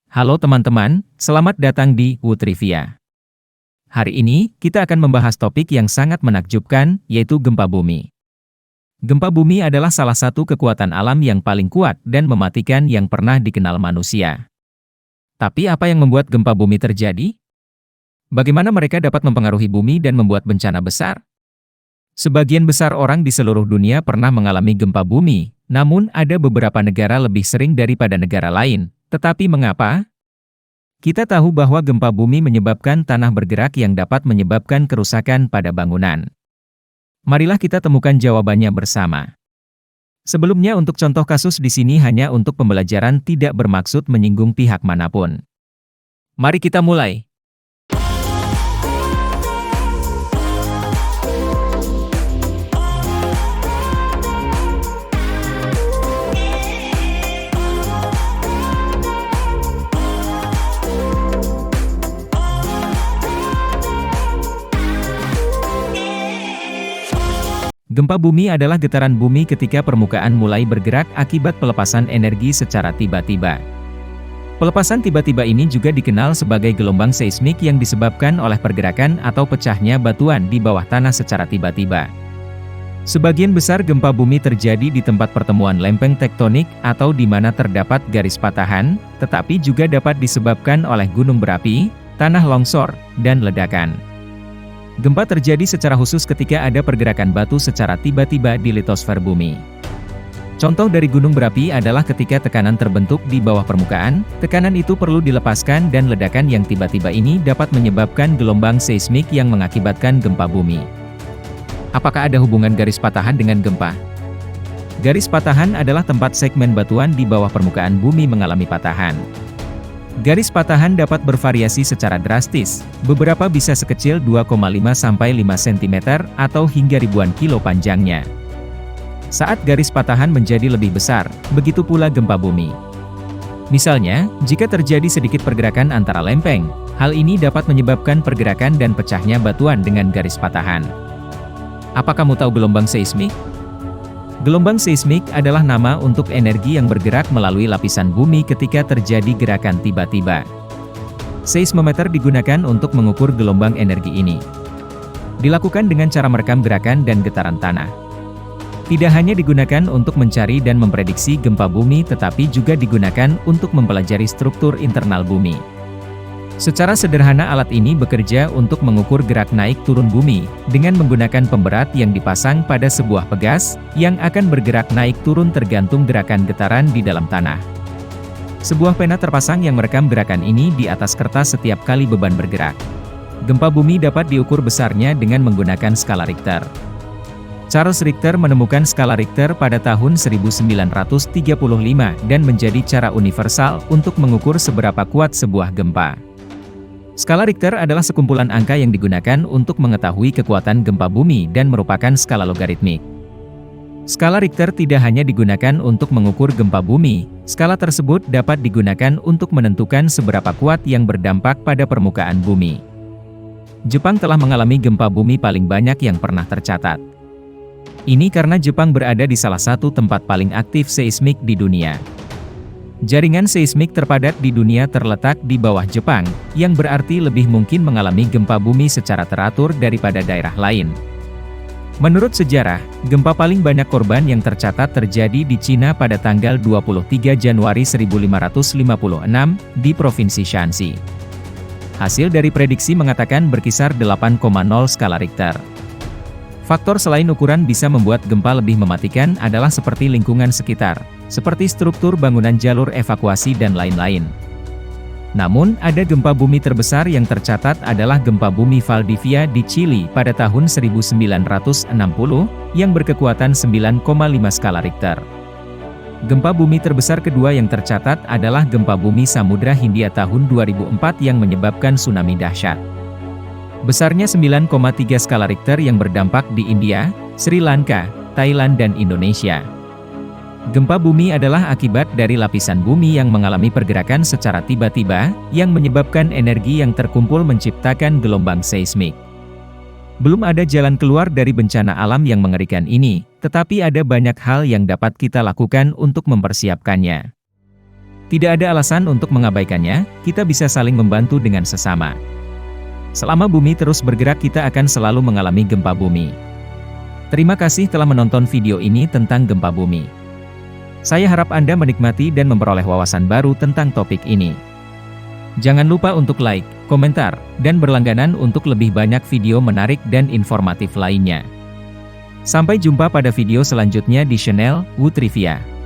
Halo teman-teman, selamat datang di Trivia. Hari ini, kita akan membahas topik yang sangat menakjubkan, yaitu gempa bumi. Gempa bumi adalah salah satu kekuatan alam yang paling kuat dan mematikan yang pernah dikenal manusia. Tapi apa yang membuat gempa bumi terjadi? Bagaimana mereka dapat mempengaruhi bumi dan membuat bencana besar? Sebagian besar orang di seluruh dunia pernah mengalami gempa bumi, namun ada beberapa negara lebih sering daripada negara lain. Tetapi mengapa? Kita tahu bahwa gempa bumi menyebabkan tanah bergerak yang dapat menyebabkan kerusakan pada bangunan. Marilah kita temukan jawabannya bersama. Sebelumnya untuk contoh kasus di sini hanya untuk pembelajaran, tidak bermaksud menyinggung pihak manapun. Mari kita mulai. Gempa bumi adalah getaran bumi ketika permukaan mulai bergerak akibat pelepasan energi secara tiba-tiba. Pelepasan tiba-tiba ini juga dikenal sebagai gelombang seismik yang disebabkan oleh pergerakan atau pecahnya batuan di bawah tanah secara tiba-tiba. Sebagian besar gempa bumi terjadi di tempat pertemuan lempeng tektonik atau di mana terdapat garis patahan, tetapi juga dapat disebabkan oleh gunung berapi, tanah longsor, dan ledakan. Gempa terjadi secara khusus ketika ada pergerakan batu secara tiba-tiba di litosfer bumi. Contoh dari gunung berapi adalah ketika tekanan terbentuk di bawah permukaan, tekanan itu perlu dilepaskan dan ledakan yang tiba-tiba ini dapat menyebabkan gelombang seismik yang mengakibatkan gempa bumi. Apakah ada hubungan garis patahan dengan gempa? Garis patahan adalah tempat segmen batuan di bawah permukaan bumi mengalami patahan. Garis patahan dapat bervariasi secara drastis, beberapa bisa sekecil 2,5 sampai 5 cm atau hingga ribuan kilo panjangnya. Saat garis patahan menjadi lebih besar, begitu pula gempa bumi. Misalnya, jika terjadi sedikit pergerakan antara lempeng, hal ini dapat menyebabkan pergerakan dan pecahnya batuan dengan garis patahan. Apa kamu tahu gelombang seismik? Gelombang seismik adalah nama untuk energi yang bergerak melalui lapisan bumi ketika terjadi gerakan tiba-tiba. Seismometer digunakan untuk mengukur gelombang energi ini. Dilakukan dengan cara merekam gerakan dan getaran tanah. Tidak hanya digunakan untuk mencari dan memprediksi gempa bumi, tetapi juga digunakan untuk mempelajari struktur internal bumi. Secara sederhana alat ini bekerja untuk mengukur gerak naik turun bumi, dengan menggunakan pemberat yang dipasang pada sebuah pegas, yang akan bergerak naik turun tergantung gerakan getaran di dalam tanah. Sebuah pena terpasang yang merekam gerakan ini di atas kertas setiap kali beban bergerak. Gempa bumi dapat diukur besarnya dengan menggunakan skala Richter. Charles Richter menemukan skala Richter pada tahun 1935 dan menjadi cara universal untuk mengukur seberapa kuat sebuah gempa. Skala Richter adalah sekumpulan angka yang digunakan untuk mengetahui kekuatan gempa bumi dan merupakan skala logaritmik. Skala Richter tidak hanya digunakan untuk mengukur gempa bumi, skala tersebut dapat digunakan untuk menentukan seberapa kuat yang berdampak pada permukaan bumi. Jepang telah mengalami gempa bumi paling banyak yang pernah tercatat. Ini karena Jepang berada di salah satu tempat paling aktif seismik di dunia. Jaringan seismik terpadat di dunia terletak di bawah Jepang, yang berarti lebih mungkin mengalami gempa bumi secara teratur daripada daerah lain. Menurut sejarah, gempa paling banyak korban yang tercatat terjadi di Cina pada tanggal 23 Januari 1556, di Provinsi Shanxi. Hasil dari prediksi mengatakan berkisar 8,0 skala Richter. Faktor selain ukuran bisa membuat gempa lebih mematikan adalah seperti lingkungan sekitar, seperti struktur bangunan, jalur evakuasi, dan lain-lain. Namun, ada gempa bumi terbesar yang tercatat adalah gempa bumi Valdivia di Chili pada tahun 1960, yang berkekuatan 9,5 skala Richter. Gempa bumi terbesar kedua yang tercatat adalah gempa bumi Samudra Hindia tahun 2004 yang menyebabkan tsunami dahsyat. Besarnya 9,3 skala Richter yang berdampak di India, Sri Lanka, Thailand, dan Indonesia. Gempa bumi adalah akibat dari lapisan bumi yang mengalami pergerakan secara tiba-tiba, yang menyebabkan energi yang terkumpul menciptakan gelombang seismik. Belum ada jalan keluar dari bencana alam yang mengerikan ini, tetapi ada banyak hal yang dapat kita lakukan untuk mempersiapkannya. Tidak ada alasan untuk mengabaikannya, kita bisa saling membantu dengan sesama. Selama bumi terus bergerak kita akan selalu mengalami gempa bumi. Terima kasih telah menonton video ini tentang gempa bumi. Saya harap Anda menikmati dan memperoleh wawasan baru tentang topik ini. Jangan lupa untuk like, komentar, dan berlangganan untuk lebih banyak video menarik dan informatif lainnya. Sampai jumpa pada video selanjutnya di channel Wu Trivia.